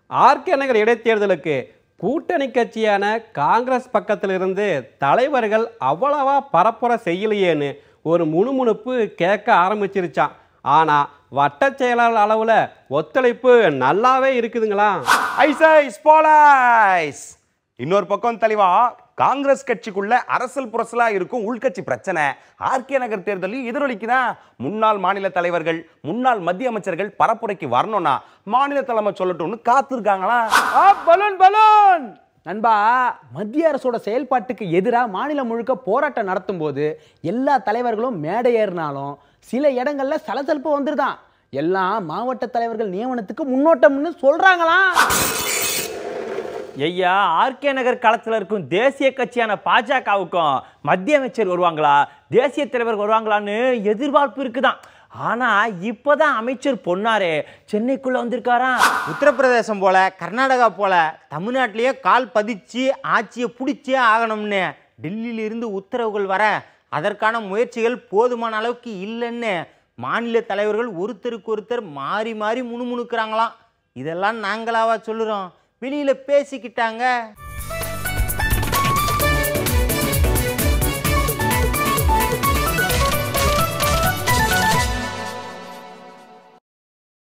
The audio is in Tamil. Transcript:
ஆர்கே நகர் இடைத்தேர்தலுக்கு கூட்டணி கட்சியான காங்கிரஸ் பக்கத்திலிருந்து தலைவர்கள் அவ்வளவா பரப்புரை செய்யலையேன்னு ஒரு முணுமுணுப்பு கேட்க ஆரம்பிச்சிருச்சான். ஆனா வட்ட செயலாளர் அளவுல ஒத்துழைப்பு நல்லாவே இருக்குதுங்களா? இன்னொரு பக்கம் தெளிவா காங்கிரஸ் கட்சிக்குள்ள அரசல் புரசலா இருக்கும் உள்கட்சி பிரச்சனை ஆர்கே நகர் தேர்தலில் எதிரொலிக்குதா. முன்னாள் மாநில தலைவர்கள், முன்னாள் மத்திய அமைச்சர்கள் பரப்புரைக்கு வரணும்னா மாநில தலைமை சொல்லட்டும்னு காத்திருக்காங்களா? நண்பா, மத்திய அரசோட செயல்பாட்டுக்கு எதிராக மாநிலம் முழுக்க போராட்டம் நடத்தும் போது எல்லா தலைவர்களும் மேடை ஏறினாலும் சில இடங்கள்ல சலசலப்பு வந்துருதான். எல்லாம் மாவட்ட தலைவர்கள் நியமனத்துக்கு முன்னோட்டம்னு சொல்றாங்களாம். ஐயா, ஆர்கே நகர் களத்தில் இருக்கும் தேசிய கட்சியான பாஜகவுக்கும் மத்திய அமைச்சர் வருவாங்களா, தேசிய தலைவர் வருவாங்களான்னு எதிர்பார்ப்பு இருக்குதான். ஆனா இப்பதான் அமைச்சர் பொன்னாரே சென்னைக்குள்ள வந்திருக்காராம். உத்தரப்பிரதேசம் போல கர்நாடகா போல தமிழ்நாட்டிலேயே கால் பதிச்சு ஆட்சியை பிடிச்சே ஆகணும்னு டெல்லியிலிருந்து உத்தரவுகள் வர அதற்கான முயற்சிகள் போதுமான அளவுக்கு இல்லைன்னு மாநில தலைவர்கள் ஒருத்தருக்கு ஒருத்தர் மாறி மாறி முணுமுணுக்கிறாங்களாம். இதெல்லாம் நாங்களாவா சொல்லுறோம், வெளியில பேசிக்கிட்டாங்க.